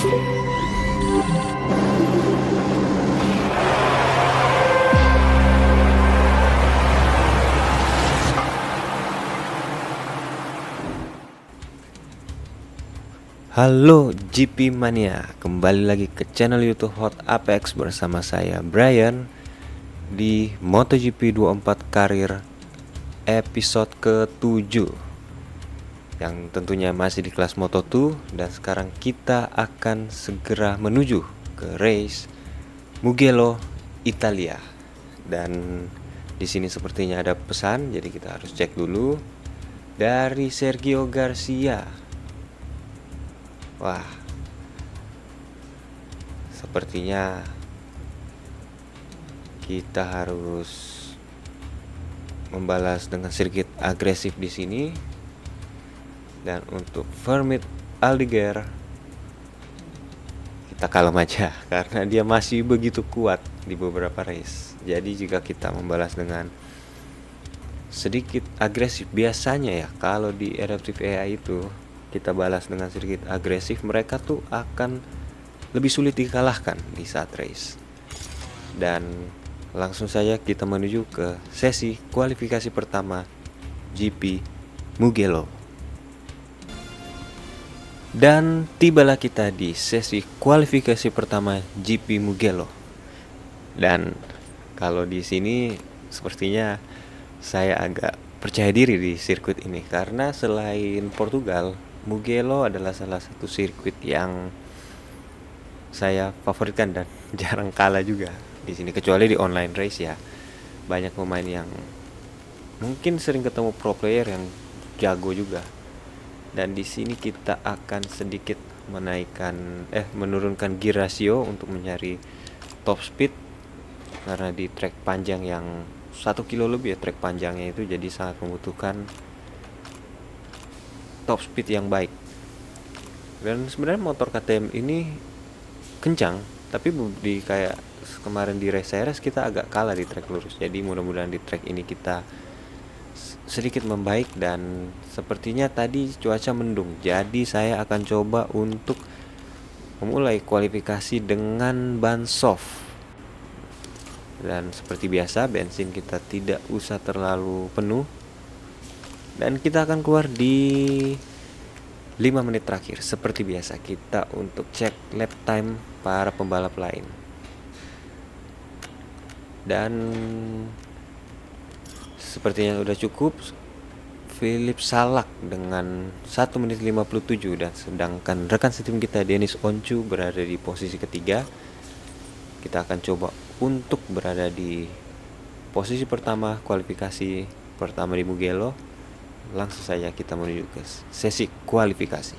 Halo GP Mania, kembali lagi ke channel YouTube Hot Apex bersama saya Brian di MotoGP 24 Karir episode ke-7 yang tentunya masih di kelas Moto2, dan sekarang kita akan segera menuju ke race Mugello, Italia. Dan di sini sepertinya ada pesan, jadi kita harus cek dulu dari Sergio Garcia. Wah, sepertinya kita harus membalas dengan sedikit agresif di sini. Dan untuk Vermeet Aldeguer kita kalem aja karena dia masih begitu kuat di beberapa race. Jadi jika kita membalas dengan sedikit agresif, biasanya ya kalau di Adaptive AI itu kita balas dengan sedikit agresif, mereka tuh akan lebih sulit dikalahkan di saat race. Dan langsung saja kita menuju ke sesi kualifikasi pertama GP Mugello. Dan tibalah kita di sesi kualifikasi pertama GP Mugello. Dan kalau di sini sepertinya saya agak percaya diri di sirkuit ini karena selain Portugal, Mugello adalah salah satu sirkuit yang saya favoritkan dan jarang kalah juga di sini, kecuali di online race ya. Banyak pemain yang mungkin sering ketemu pro player yang jago juga. Dan di sini kita akan sedikit menurunkan gear ratio untuk mencari top speed karena di trek panjang yang 1 kilo lebih ya trek panjangnya itu, jadi sangat membutuhkan top speed yang baik. Dan sebenarnya motor KTM ini kencang, tapi di kayak kemarin di race series kita agak kalah di trek lurus. Jadi mudah-mudahan di trek ini kita sedikit membaik. Dan sepertinya tadi cuaca mendung, jadi saya akan coba untuk memulai kualifikasi dengan ban soft. Dan seperti biasa bensin kita tidak usah terlalu penuh, dan kita akan keluar di 5 menit terakhir. Seperti biasa kita untuk cek lap time para pembalap lain. Dan sepertinya sudah cukup. Philip Salak dengan 1 menit 57, dan sedangkan rekan setim kita Dennis Oncu berada di posisi ketiga. Kita akan coba untuk berada di posisi pertama kualifikasi pertama di Mugello. Langsung saja kita menuju ke sesi kualifikasi.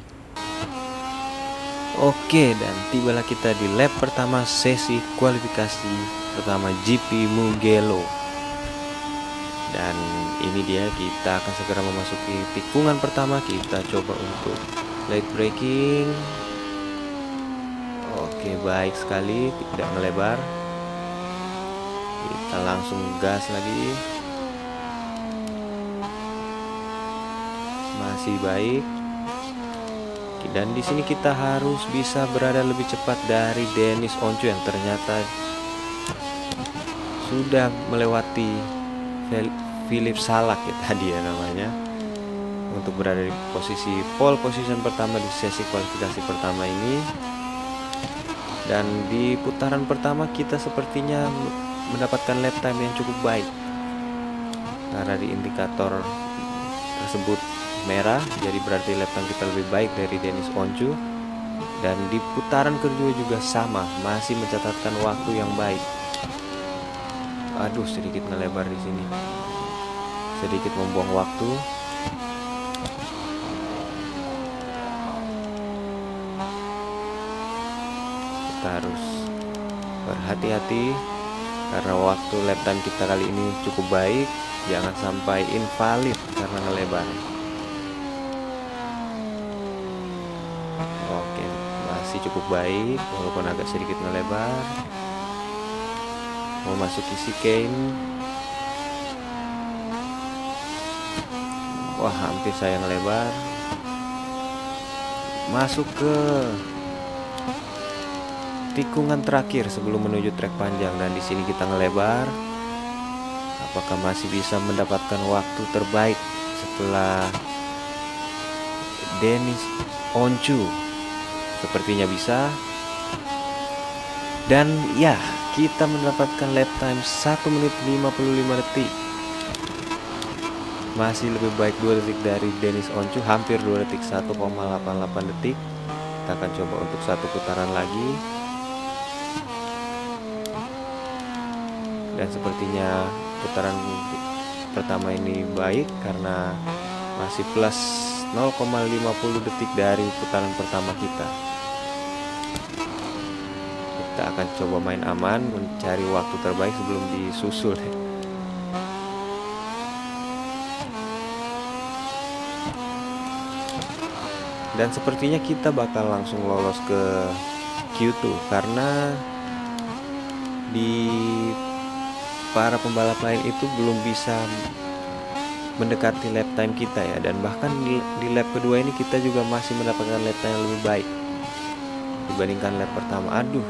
Oke, dan tibalah kita di lap pertama sesi kualifikasi pertama GP Mugello. Dan ini dia, kita akan segera memasuki tikungan pertama. Kita coba untuk late braking. Oke, baik sekali, tidak melebar. Kita langsung gas lagi. Masih baik. Dan di sini kita harus bisa berada lebih cepat dari Dennis Oncu yang ternyata sudah melewati Philip Salak ya tadi ya namanya, untuk berada di posisi pole position pertama di sesi kualifikasi pertama ini. Dan di putaran pertama kita sepertinya mendapatkan lap time yang cukup baik karena di indikator tersebut merah, jadi berarti lap time kita lebih baik dari Dennis Oncu. Dan di putaran kedua juga sama, masih mencatatkan waktu yang baik. Aduh, sedikit ngelebar di sini, sedikit membuang waktu. Kita harus berhati-hati karena waktu lap time kita kali ini cukup baik, jangan sampai invalid karena ngelebar. Oke, masih cukup baik walaupun agak sedikit ngelebar. Memasuki chicane. Wah, hampir saya ngelebar. Masuk ke tikungan terakhir sebelum menuju trek panjang, dan di sini kita ngelebar. Apakah masih bisa mendapatkan waktu terbaik setelah Denis Oncu? Sepertinya bisa. Dan ya, kita mendapatkan lap time 1 menit 55 detik. Masih lebih baik 2 detik dari Denis Oncu, hampir 2 detik, 1,88 detik. Kita akan coba untuk satu putaran lagi. Dan sepertinya putaran pertama ini baik karena masih plus 0,50 detik dari putaran pertama kita. Kita akan coba main aman, mencari waktu terbaik sebelum disusul. Dan sepertinya kita bakal langsung lolos ke Q2 karena di para pembalap lain itu belum bisa mendekati lap time kita ya, dan bahkan di lap kedua ini kita juga masih mendapatkan lap time yang lebih baik dibandingkan lap pertama. Aduh,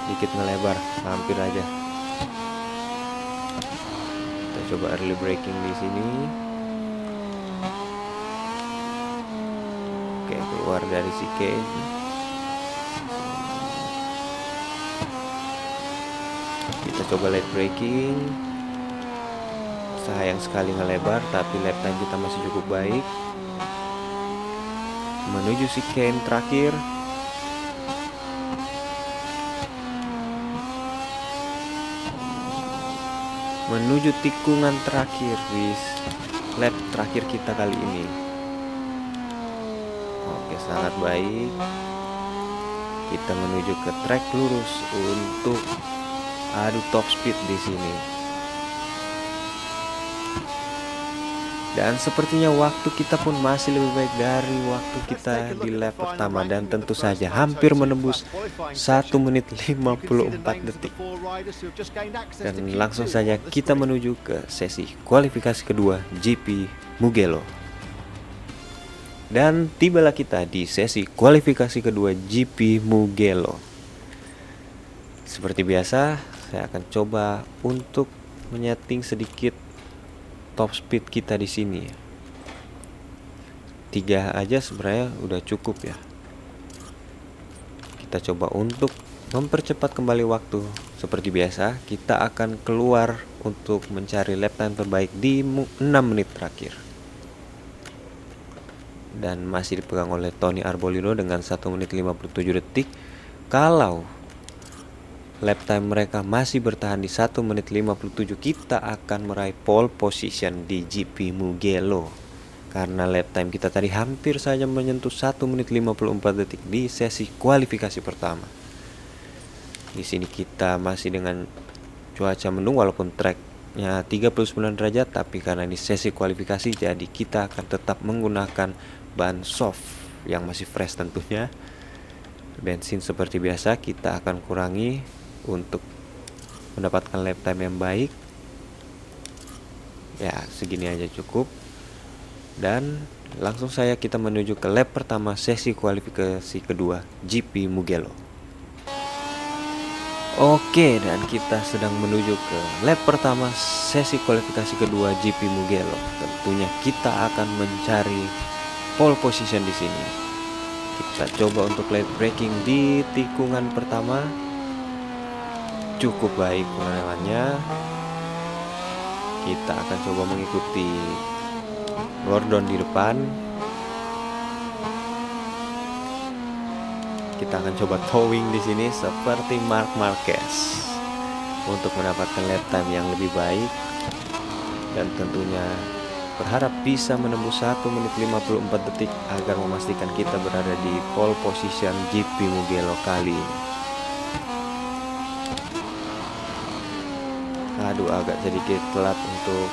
dikit ngelebar, hampir aja. Kita coba early braking di sini. Oke, keluar dari chicane. Kita coba late braking. Sayang sekali ngelebar, tapi lap time kita masih cukup baik. Menuju chicane terakhir. Menuju tikungan terakhir di lap terakhir kita kali ini. Oke, sangat baik. Kita menuju ke trek lurus untuk adu top speed di sini. Dan sepertinya waktu kita pun masih lebih baik dari waktu kita di lap pertama, dan tentu saja hampir menembus 1 menit 54 detik. Dan langsung saja kita menuju ke sesi kualifikasi kedua GP Mugello. Dan tibalah kita di sesi kualifikasi kedua GP Mugello. Seperti biasa, saya akan coba untuk menyeting sedikit top speed kita di sini. 3 aja sebenarnya udah cukup ya. Kita coba untuk mempercepat kembali waktu. Seperti biasa, kita akan keluar untuk mencari lap time terbaik di 6 menit terakhir. Dan masih dipegang oleh Tony Arbolino dengan 1 menit 57 detik. Kalau lap time mereka masih bertahan di 1 menit 57, kita akan meraih pole position di GP Mugello. Karena lap time kita tadi hampir saja menyentuh 1 menit 54 detik di sesi kualifikasi pertama. Di sini kita masih dengan cuaca mendung walaupun treknya 39 derajat, tapi karena ini sesi kualifikasi jadi kita akan tetap menggunakan ban soft yang masih fresh tentunya. Bensin seperti biasa kita akan kurangi untuk mendapatkan lap time yang baik. Ya, segini aja cukup. Dan langsung saja kita menuju ke lap pertama sesi kualifikasi kedua GP Mugello. Oke, dan kita sedang menuju ke lap pertama sesi kualifikasi kedua GP Mugello. Tentunya kita akan mencari pole position di sini. Kita coba untuk late braking di tikungan pertama. Cukup baik pengeremannya. Kita akan coba mengikuti Gordon di depan. Kita akan coba towing di sini seperti Marc Marquez untuk mendapatkan lap time yang lebih baik, dan tentunya berharap bisa menembus 1 menit 54 detik agar memastikan kita berada di pole position GP Mugello kali ini. Aduh, agak sedikit telat untuk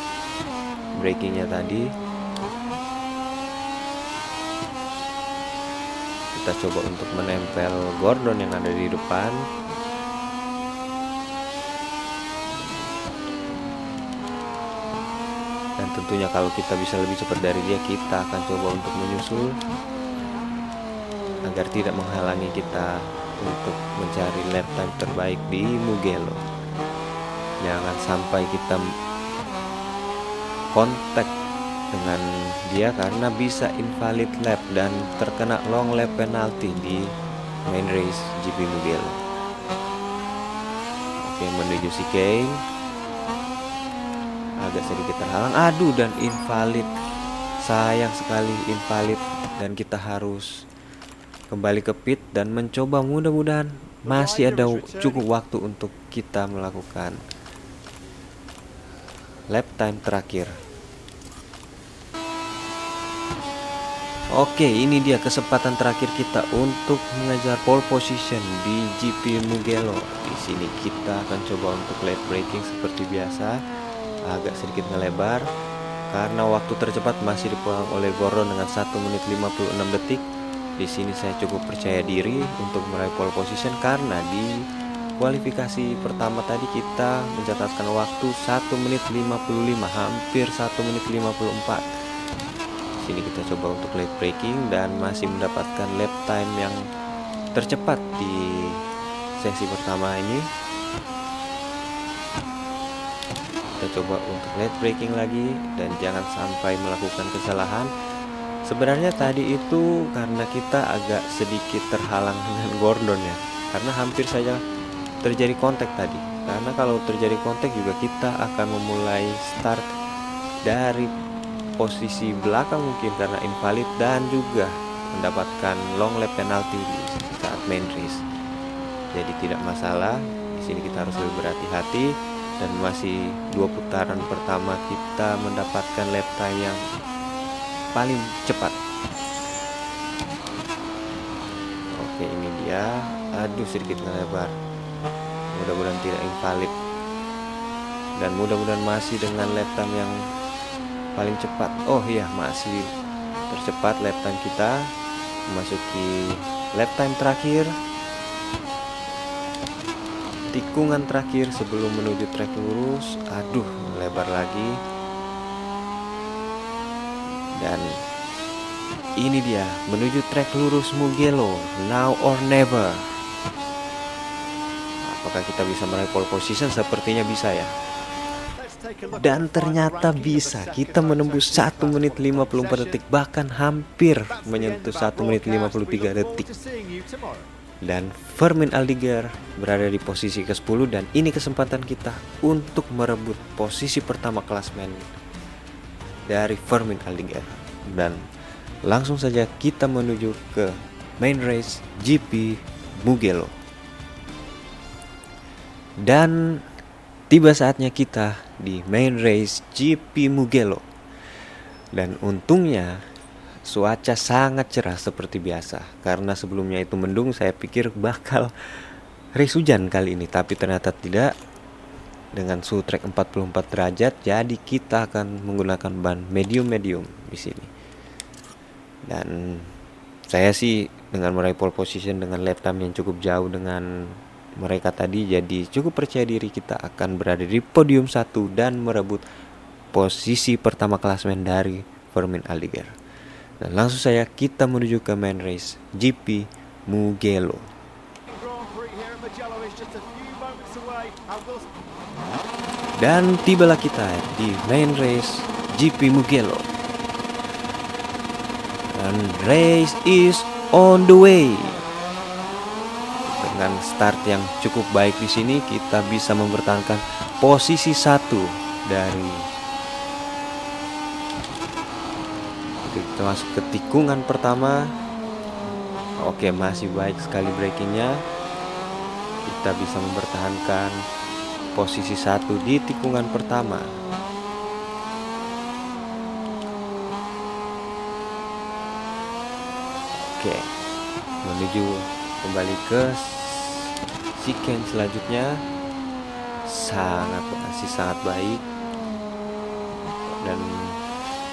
brakingnya tadi. Kita coba untuk menempel Gordon yang ada di depan. Dan tentunya kalau kita bisa lebih cepat dari dia, kita akan coba untuk menyusul. agar tidak menghalangi kita untuk mencari lap time terbaik di Mugello. Jangan sampai kita kontak dengan dia karena bisa invalid lap dan terkena long lap penalty di main race GP Mugello. Oke, menuju chicane agak sedikit terhalang, aduh, dan invalid, sayang sekali invalid, dan kita harus kembali ke pit dan mencoba. Mudah-mudahan masih ada cukup waktu untuk kita melakukan lap time terakhir. Oke, ini dia kesempatan terakhir kita untuk mengejar pole position di GP Mugello. Di sini kita akan coba untuk late braking seperti biasa, agak sedikit ngelebar karena waktu tercepat masih dipegang oleh Gordon dengan 1 menit 56 detik. Di sini saya cukup percaya diri untuk meraih pole position karena di kualifikasi pertama tadi kita mencatatkan waktu 1 menit 55, hampir 1 menit 54. Sini kita coba untuk late braking dan masih mendapatkan lap time yang tercepat di sesi pertama ini. Kita coba untuk late braking lagi dan jangan sampai melakukan kesalahan. Sebenarnya tadi itu karena kita agak sedikit terhalang dengan Gordon ya, karena hampir saja terjadi kontak tadi. Karena kalau terjadi kontak juga kita akan memulai start dari posisi belakang mungkin karena invalid dan juga mendapatkan long lap penalty di saat main race. Jadi tidak masalah. Di sini kita harus lebih berhati-hati dan masih 2 putaran pertama kita mendapatkan lap time yang paling cepat. Oke, ini dia. Aduh, sedikit ngelebar. Mudah-mudahan tidak invalid dan mudah-mudahan masih dengan lap time yang paling cepat. Oh iya, masih tercepat lap time kita, memasuki lap time terakhir, tikungan terakhir sebelum menuju trek lurus. Aduh, melebar lagi. Dan ini dia menuju trek lurus Mugello, now or never. Apakah kita bisa meraih pole position? Sepertinya bisa ya. Dan ternyata bisa, kita menembus 1 menit 54 detik, bahkan hampir menyentuh 1 menit 53 detik. Dan Fermin Aldiger berada di posisi ke-10 dan ini kesempatan kita untuk merebut posisi pertama klasmen dari Fermin Aldiger. Dan langsung saja kita menuju ke main race GP Mugello. Dan tiba saatnya kita di main race GP Mugello. Dan untungnya cuaca sangat cerah seperti biasa. Karena sebelumnya itu mendung, saya pikir bakal race hujan kali ini, tapi ternyata tidak. Dengan suhu trek 44 derajat, jadi kita akan menggunakan ban medium-medium di sini. Dan saya sih dengan meraih pole position dengan lap time yang cukup jauh dengan mereka tadi, jadi cukup percaya diri kita akan berada di podium 1 dan merebut posisi pertama klasmen dari Fermin Aldiger. Dan langsung saja kita menuju ke main race GP Mugello. Dan tibalah kita di main race GP Mugello. Dan race is on the way. Dengan start yang cukup baik di sini, kita bisa mempertahankan posisi 1 dari. Kita masuk ke tikungan pertama. Oke, masih baik sekali brakingnya. Kita bisa mempertahankan posisi 1 di tikungan pertama. Oke, menuju kembali ke chicane selanjutnya. Masih sangat baik. Dan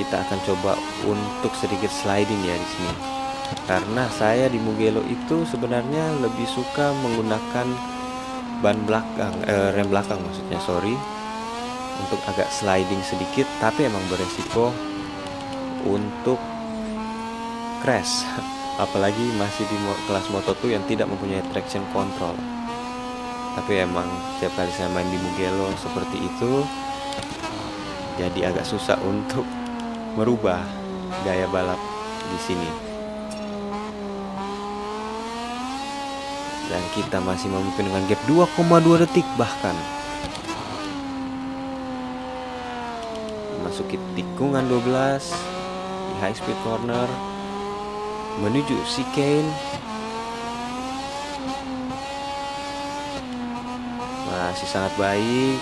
kita akan coba untuk sedikit sliding ya di sini. Karena saya di Mugello itu sebenarnya lebih suka menggunakan ban belakang, rem belakang maksudnya, untuk agak sliding sedikit, tapi emang beresiko untuk crash. apalagi masih di kelas Moto2 yang tidak mempunyai traction control. Tapi emang setiap kali saya main di Mugello seperti itu, jadi agak susah untuk merubah gaya balap di sini. Dan kita masih memimpin dengan gap 2,2 detik bahkan. Masuki tikungan 12 di high speed corner menuju chicane. Masih sangat baik.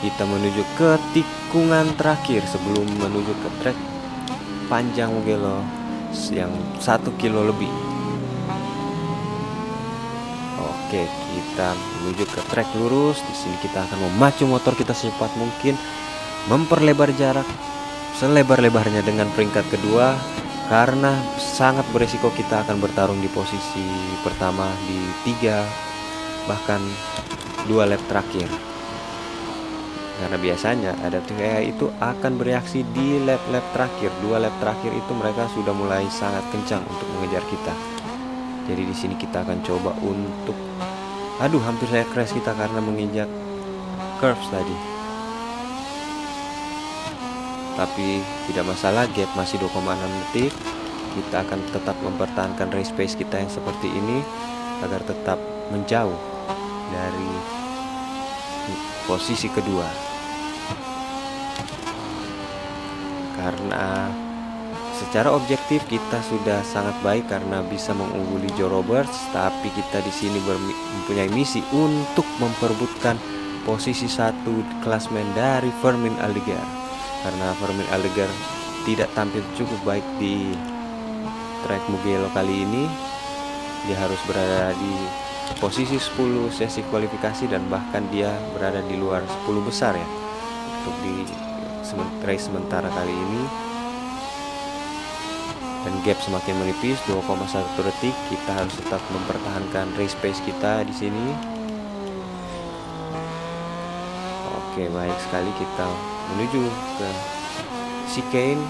Kita menuju ke tikungan terakhir sebelum menuju ke trek panjang Mugello yang 1 kilo lebih. Oke, kita menuju ke trek lurus. Di sini kita akan memacu motor kita secepat mungkin, memperlebar jarak selebar-lebarnya dengan peringkat kedua, karena sangat beresiko kita akan bertarung di posisi pertama di 3 bahkan 2 lap terakhir. Karena biasanya adaptive AI itu akan bereaksi di lap-lap terakhir. 2 lap terakhir itu mereka sudah mulai sangat kencang untuk mengejar kita. Jadi di sini kita akan coba untuk, hampir saya crash kita karena menginjak curves tadi. Tapi tidak masalah, gap masih 2,6 detik. Kita akan tetap mempertahankan race pace kita yang seperti ini agar tetap menjauh dari posisi kedua. Karena secara objektif kita sudah sangat baik karena bisa mengungguli Joe Roberts, tapi kita di sini mempunyai misi untuk memperebutkan posisi 1 klasmen dari Fermin Aldegar. Karena Fermin Aldegar tidak tampil cukup baik di trek Mugello kali ini. Dia harus berada di posisi 10 sesi kualifikasi dan bahkan dia berada di luar 10 besar ya untuk di race sementara kali ini. Dan gap semakin menipis 2,1 detik. Kita harus tetap mempertahankan race pace kita di sini. Oke, baik sekali, kita menuju ke chicane.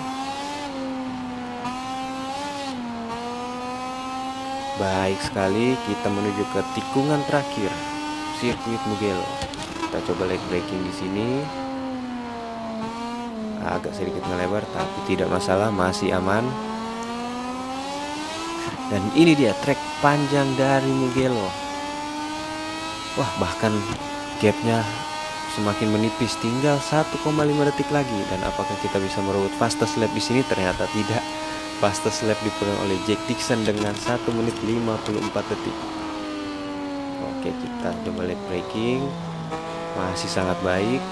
Baik sekali, kita menuju ke tikungan terakhir sirkuit Mugello. Kita coba leg braking di sini. Agak sedikit ngelebar tapi tidak masalah, masih aman. Dan ini dia trek panjang dari Mugello. Wah, bahkan gapnya semakin menipis, tinggal 1,5 detik lagi. Dan apakah kita bisa merebut fastest lap di sini? Ternyata tidak. Fastest lap dipegang oleh Jack Dixon dengan 1 menit 54 detik. Oke, kita coba lap braking. Masih sangat baik.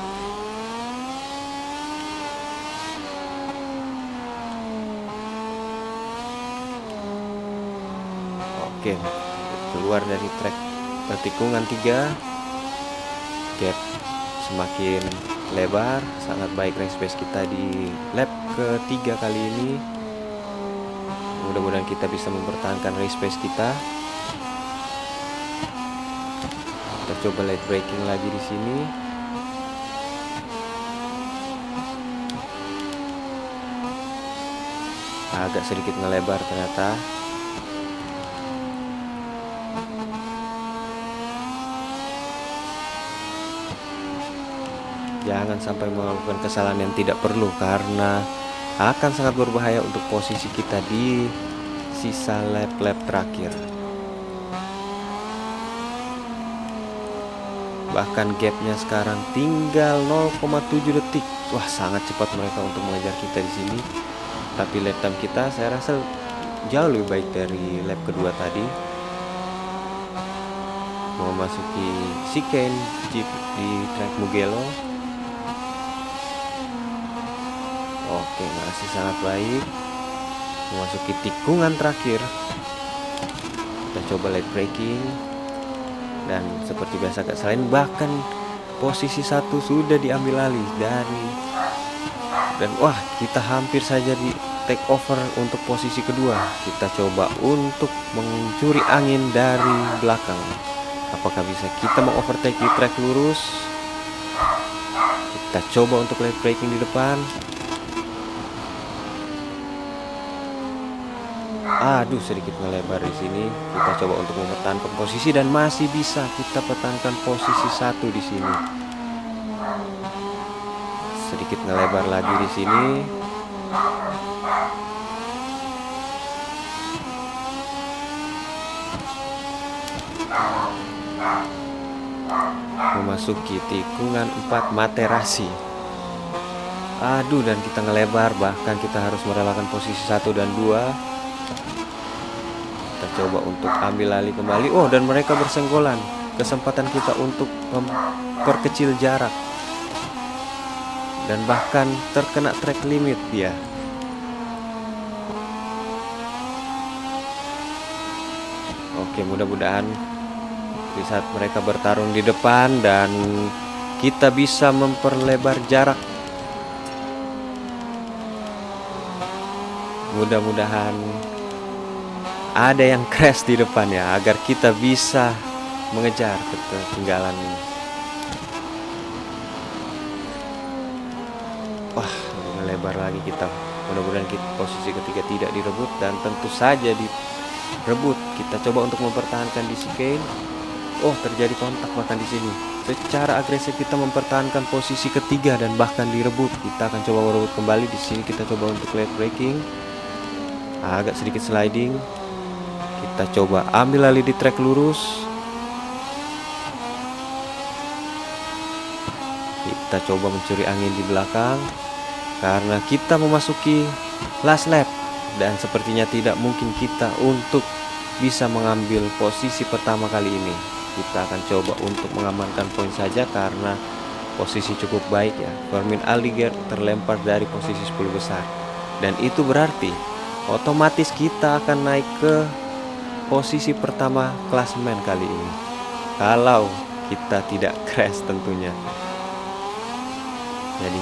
Oke, keluar dari trek tikungan 3. Gap semakin lebar, sangat baik race pace kita di lap ketiga kali ini. Mudah-mudahan kita bisa mempertahankan race pace kita. Kita coba late braking lagi di sini. Agak sedikit ngelebar ternyata. Jangan sampai melakukan kesalahan yang tidak perlu karena akan sangat berbahaya untuk posisi kita di sisa lap-lap terakhir. Bahkan gapnya sekarang tinggal 0,7 detik. Wah, sangat cepat mereka untuk mengejar kita di sini. Tapi lap time kita saya rasa jauh lebih baik dari lap kedua tadi. Memasuki chicane di trek Mugello. Oke, masih sangat baik. Memasuki tikungan terakhir. Kita coba late braking. Dan seperti biasa gak selain, bahkan posisi 1 sudah diambil alih dari. Dan wah, kita hampir saja di take over untuk posisi kedua. Kita coba untuk mencuri angin dari belakang. Apakah bisa kita mengovertake di trek lurus? Kita coba untuk late braking di depan. Aduh, sedikit ngelebar di sini. Kita coba untuk mempertahankan posisi dan masih bisa kita pertahankan posisi 1 di sini. Sedikit ngelebar lagi di sini. Memasuki tikungan 4 Materasi. Aduh, dan kita ngelebar, bahkan kita harus merelakan posisi 1 dan 2. Kita coba untuk ambil alih kembali. Oh, dan mereka bersenggolan. Kesempatan kita untuk memperkecil jarak. Dan bahkan terkena track limit dia. Oke, mudah-mudahan di saat mereka bertarung di depan dan kita bisa memperlebar jarak. Mudah-mudahan ada yang crash di depan ya, agar kita bisa mengejar ketinggalan ini. Wah, melebar lagi kita. Mudah-mudahan posisi ketiga tidak direbut, dan tentu saja direbut. Kita coba untuk mempertahankan di chicane. Oh, terjadi kontak bahkan di sini. Secara agresif kita mempertahankan posisi ketiga dan bahkan direbut. Kita akan coba merebut kembali di sini. Kita coba untuk late braking. Agak sedikit sliding. Kita coba ambil alih di trek lurus. Kita coba mencuri angin di belakang karena kita memasuki last lap, dan sepertinya tidak mungkin kita untuk bisa mengambil posisi pertama kali ini. Kita akan coba untuk mengamankan poin saja karena posisi cukup baik ya. Fermin Aldiger terlempar dari posisi 10 besar, dan itu berarti otomatis kita akan naik ke posisi pertama klasemen kali ini, kalau kita tidak crash tentunya. Jadi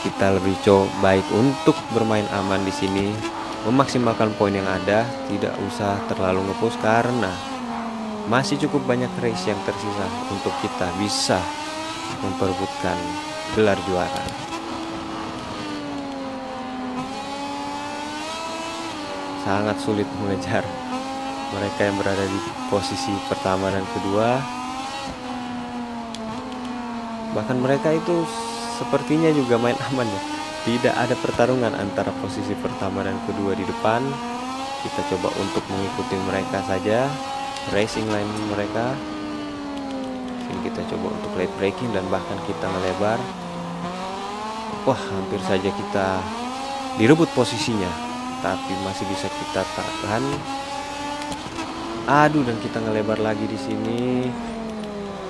kita lebih baik untuk bermain aman di sini, memaksimalkan poin yang ada, tidak usah terlalu ngepush karena masih cukup banyak race yang tersisa untuk kita bisa memperebutkan gelar juara. Sangat sulit mengejar mereka yang berada di posisi pertama dan kedua. Bahkan mereka itu sepertinya juga main aman ya. Tidak ada pertarungan antara posisi pertama dan kedua di depan. Kita coba untuk mengikuti mereka saja, racing line mereka. Sini kita coba untuk late braking dan bahkan kita ngelebar. Wah, hampir saja kita direbut posisinya, tapi masih bisa kita tahan. Aduh, dan kita ngelebar lagi di sini.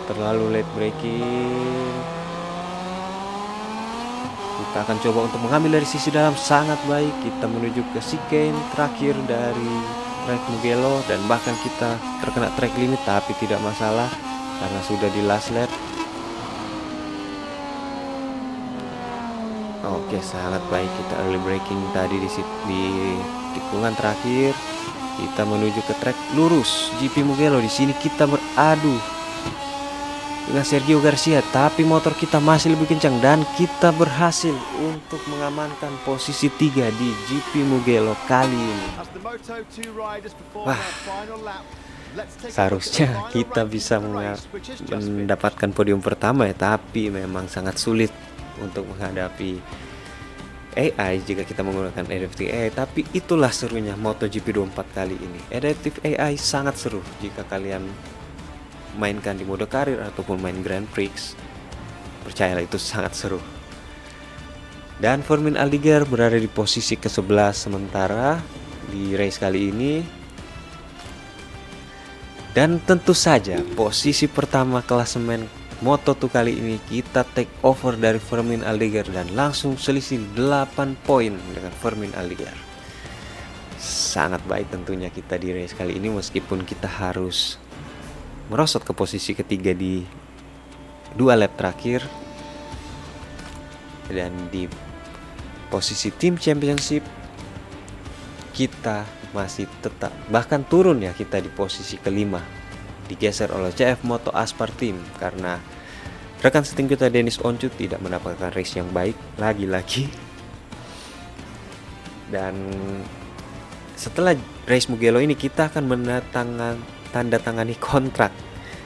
Terlalu late braking. Kita akan coba untuk mengambil dari sisi dalam sangat baik. Kita menuju ke chicane terakhir dari track Mugello, dan bahkan kita terkena track limit, tapi tidak masalah karena sudah di last lap. Oke, sangat baik kita early braking tadi di tikungan terakhir. Kita menuju ke trek lurus GP Mugello. Di sini kita beradu dengan Sergio Garcia, tapi motor kita masih lebih kencang dan kita berhasil untuk mengamankan posisi 3 di GP Mugello kali ini. Wah, seharusnya kita bisa mendapatkan podium pertama ya, tapi memang sangat sulit untuk menghadapi AI jika kita menggunakan Adaptive AI. Tapi itulah serunya MotoGP 24 kali ini. Adaptive AI sangat seru jika kalian mainkan di mode karir ataupun main Grand Prix. Percayalah, itu sangat seru. Dan Fermin Aldiger berada di posisi ke-11 sementara di race kali ini. Dan tentu saja posisi pertama klasemen Moto2 kali ini kita take over dari Fermin Aldiger dan langsung selisih 8 poin dengan Fermin Aldiger. Sangat baik tentunya kita di race kali ini, meskipun kita harus merosot ke posisi ketiga di 2 lap terakhir. Dan di posisi Team Championship kita masih tetap, bahkan turun ya, kita di posisi kelima, digeser oleh CF Moto Aspar Team karena rekan setim kita Dennis Oncut tidak mendapatkan race yang baik lagi-lagi. Dan setelah race Mugello ini kita akan tanda tangani kontrak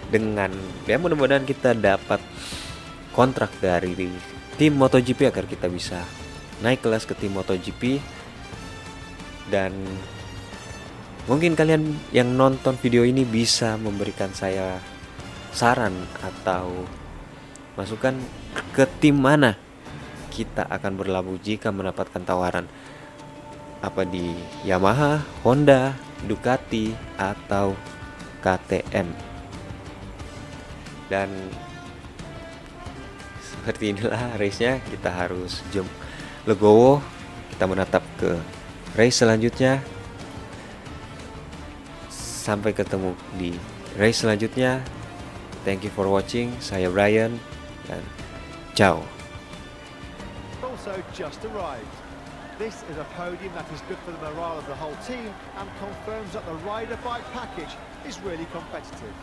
dengan, ya mudah-mudahan kita dapat kontrak dari tim MotoGP agar kita bisa naik kelas ke tim MotoGP. Dan mungkin kalian yang nonton video ini bisa memberikan saya saran atau masukan ke tim mana kita akan berlabuh jika mendapatkan tawaran, apa di Yamaha, Honda, Ducati, atau KTM. Dan seperti inilah race-nya, kita harus legowo, kita menatap ke race selanjutnya. Sampai ketemu di race selanjutnya. Thank you for watching. Saya Brian dan ciao. Also just arrived. This is a podium that is good for the morale of the whole team and confirms that the rider bike package is really competitive.